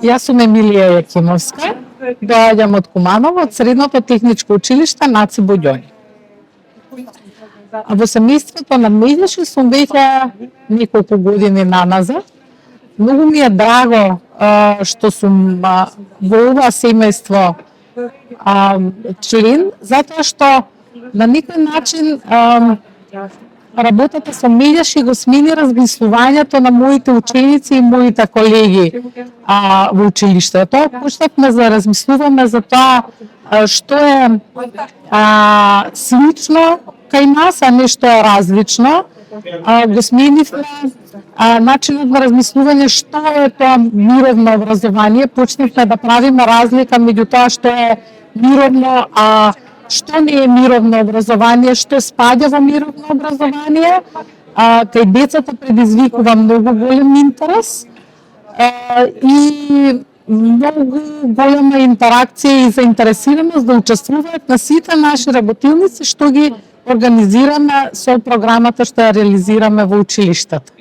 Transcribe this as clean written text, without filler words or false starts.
Јас сум Емилија Јакимовска, доаѓам од Куманово, од Средното техничко училиште Наци Боѓони. Во семејството на Меѓаши сум веќе неколку години наназад. Многу ми е драго што сум во ова семејство член, затоа што на некој начин работата со Меѓаши го смени размислувањето на моите ученици и моите колеги во училиштето. Почнавме да размислуваме за тоа што е слично кај нас, а нешто е различно. Го сменивме начинот на размислување што е тоа мировно образование. Почнавме да правиме разлика меѓу тоа што е мировно, што не е мировно образование, што спаѓа во мировно образование. Кај децата предизвикува многу голем интерес и многу голема интеракција и заинтересираност да учествуваат на сите наши работилници што ги организираме со програмата што ја реализираме во училиштето.